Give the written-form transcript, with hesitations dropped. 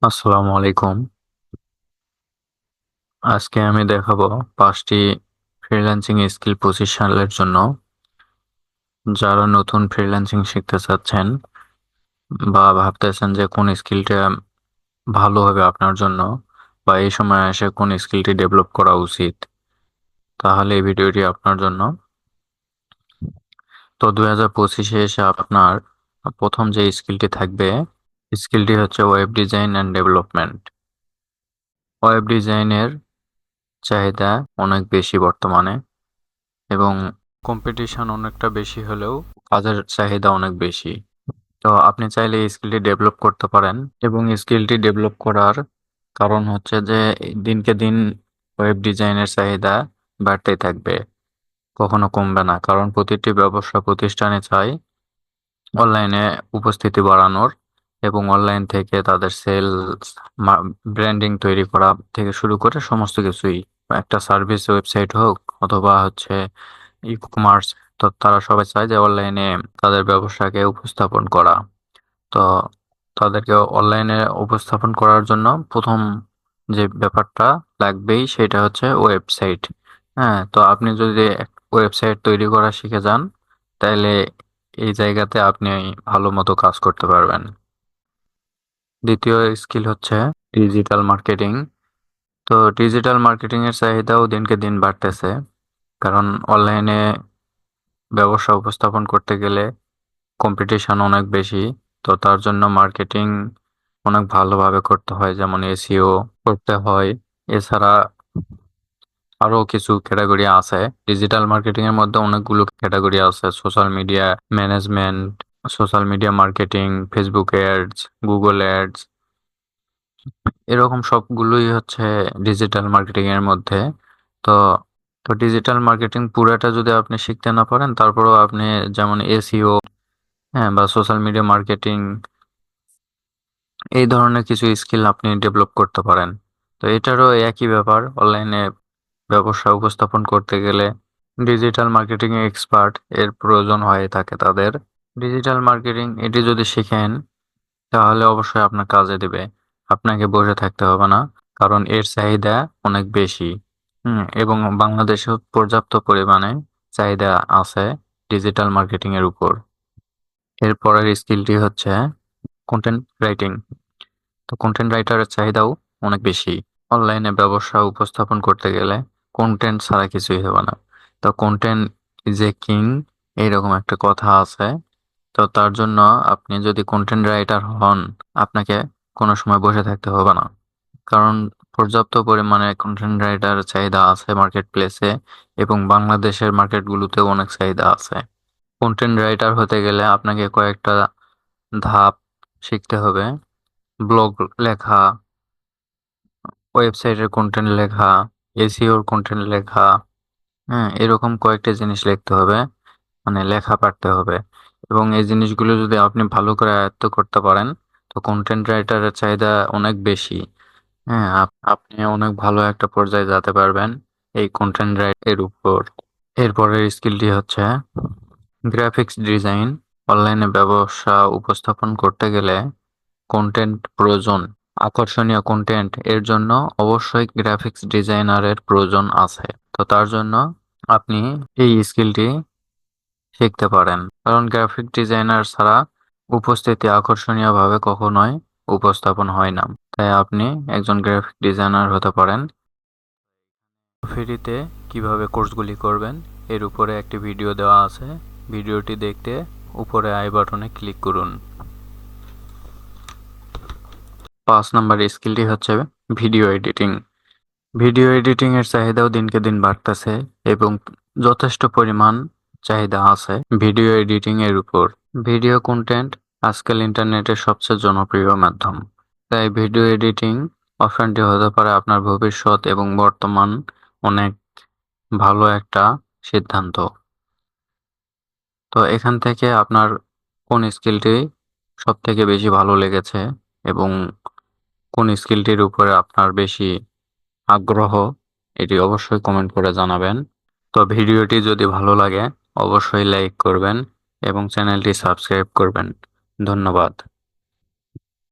আসসালামু আলাইকুম। আজকে আমি দেখাবো 5টি ফ্রিল্যান্সিং স্কিল পজিশনের জন্য যারা নতুন ফ্রিল্যান্সিং শিখতে চাচ্ছেন বা ভাবতেছেন যে কোন স্কিলটা ভালো হবে আপনার জন্য বা এই সময় এসে কোন স্কিলটি ডেভেলপ করা উচিত, তাহলে এই ভিডিওটি আপনার জন্য। তো 2025-এ এসে আপনার প্রথম যে স্কিলটি থাকবে, স্কিলটি হচ্ছে web design and development. Web ডিজাইনের চাহিদা অনেক বেশি বর্তমানে, এবং কম্পিটিশন অনেকটা বেশি হলেও কাজের চাহিদা অনেক বেশি। তো আপনি চাইলে এই স্কিলটি ডেভেলপ করতে পারেন, এবং স্কিলটি ডেভেলপ করার কারণ হচ্ছে যে দিনকে দিন ওয়েব ডিজাইনের চাহিদা বাড়তেই থাকবে, কখনো কমবে না, কারণ প্রতিটি ব্যবসা প্রতিষ্ঠানে চায় অনলাইনে উপস্থিতি বাড়ানোর, এবং অনলাইন থেকে তাদের সেলস, ব্র্যান্ডিং তৈরি করা থেকে শুরু করে সমস্ত কিছুই, একটা সার্ভিস ওয়েবসাইট হোক অথবা হচ্ছে ই কমার্স, তো তারা সবাই চায় যে অনলাইনে তাদের ব্যবসাকে উপস্থাপন করা। তো তাদেরকে অনলাইনে উপস্থাপন করার জন্য প্রথম যে ব্যাপারটা লাগবেই সেটা হচ্ছে ওয়েবসাইট। হ্যাঁ, তো আপনি যদি ওয়েবসাইট তৈরি করা শিখে যান, তাহলে এই জায়গাতে আপনি ভালো মতো কাজ করতে পারবেন। দ্বিতীয় স্কিল হচ্ছে ডিজিটাল মার্কেটিং। তো ডিজিটাল মার্কেটিং এর চাহিদাও দিনকে দিন বাড়তেছে, কারণ অনলাইনে ব্যবসা উপস্থাপন করতে গেলে কম্পিটিশন অনেক বেশি। তো তার জন্য মার্কেটিং অনেক ভালোভাবে করতে হয়, যেমন এসইও করতে হয়। এছাড়া আরো কিছু ক্যাটাগরি আছে। ডিজিটাল মার্কেটিং এর মধ্যে অনেকগুলো ক্যাটাগরি আছে: social media management, social media marketing, Facebook ads, Google ads, এরকম সবগুলোই হচ্ছে ডিজিটাল মার্কেটিং এর মধ্যে। তো তো ডিজিটাল মার্কেটিং পুরোটা যদি আপনি শিখতে না পারেন, তারপরেও আপনি যেমন এসইও, হ্যাঁ, বা সোশ্যাল মিডিয়া মার্কেটিং, এই ধরনের কিছু স্কিল আপনি ডেভেলপ করতে পারেন। তো এটারও একই ব্যাপার, অনলাইনে ব্যবসা উপস্থাপন করতে গেলে ডিজিটাল মার্কেটিং এক্সপার্ট এর প্রয়োজন হয়ে থাকে তাদের। ডিজিটাল মার্কেটিং এটি যদি শিখেন, তাহলে অবশ্যই আপনার কাজে দিবে, আপনাকে বসে থাকতে হবে না, কারণ এর চাহিদা অনেক বেশি। এবং বাংলাদেশেও পর্যাপ্ত পরিমাণে চাহিদা আছে ডিজিটাল মার্কেটিং এর উপর। এর পরের স্কিলটি হচ্ছে কন্টেন্ট রাইটিং। তো কন্টেন্ট রাইটারের চাহিদাও অনেক বেশি। অনলাইনে ব্যবসা উপস্থাপন করতে গেলে কন্টেন্ট ছাড়া কিছুই হবে না। তো কন্টেন্ট ইজ এ কিং, এইরকম একটা কথা আছে। তো তার জন্য আপনি যদি কন্টেন্ট রাইটার হন, আপনাকে কোনো সময় বসে থাকতে হবে না, কারণ পর্যাপ্ত পরিমাণে কন্টেন্ট রাইটার চাহিদা আছে মার্কেট প্লেসে, এবং বাংলাদেশের মার্কেটগুলোতেও অনেক চাহিদা আছে। কন্টেন্ট রাইটার হতে গেলে আপনাকে কয়েকটা ধাপ শিখতে হবে: ব্লগ লেখা, ওয়েবসাইটের কন্টেন্ট লেখা, এসইওর কন্টেন্ট লেখা, হ্যাঁ, এরকম কয়েকটা জিনিস লিখতে হবে, মানে লেখা পারতে হবে। এবং এই জিনিসগুলো যদি আপনি ভালো করে আয়ত্ত করতে পারেন, তো কন্টেন্ট রাইটারের চাহিদা অনেক বেশি। হ্যাঁ, আপনি অনেক ভালো একটা পর্যায়ে যেতে পারবেন এই কন্টেন্ট রাইটের উপর। এরপরের স্কিলটি হচ্ছে গ্রাফিক্স ডিজাইন। অনলাইনে ব্যবসা উপস্থাপন করতে গেলে কন্টেন্ট প্রয়োজন, আকর্ষণীয় কন্টেন্ট এর জন্য অবশ্যই গ্রাফিক্স ডিজাইনারের প্রয়োজন আছে। তো তার জন্য আপনি এই স্কিলটি শিখতে পারেন, কারণ গ্রাফিক ডিজাইনার ছাড়া উপস্থিতি আকর্ষণীয়ভাবে কখনোই উপস্থাপন হয় না। তাই আপনি একজন গ্রাফিক ডিজাইনার হতে পারেন। ফ্রিতে কিভাবে কোর্সগুলি করবেন এর উপরে একটি ভিডিও দেওয়া আছে, ভিডিওটি দেখতে উপরে আই বাটনে ক্লিক করুন। 5 নম্বর স্কিলটি হচ্ছে ভিডিও এডিটিং। ভিডিও এডিটিং এর চাহিদাও দিনকে দিন বাড়তেছে, এবং যথেষ্ট পরিমাণ চাহিদা আছে ভিডিও এডিটিং এর উপর। ভিডিও কন্টেন্ট আজকাল ইন্টারনেটের সবচেয়ে জনপ্রিয় মাধ্যম। তাই ভিডিও এডিটিং অপশনটি হতে পারে আপনার ভবিষ্যৎ এবং বর্তমান অনেক ভালো একটা সিদ্ধান্ত। তো এখান থেকে আপনার কোন স্কিলটি সব থেকে বেশি ভালো লেগেছে, এবং কোন স্কিলটির উপরে আপনার বেশি আগ্রহ, এটি অবশ্যই কমেন্ট করে জানাবেন। তো ভিডিওটি যদি ভালো লাগে অবশ্যই লাইক করবেন এবং চ্যানেলটি সাবস্ক্রাইব করবেন। ধন্যবাদ।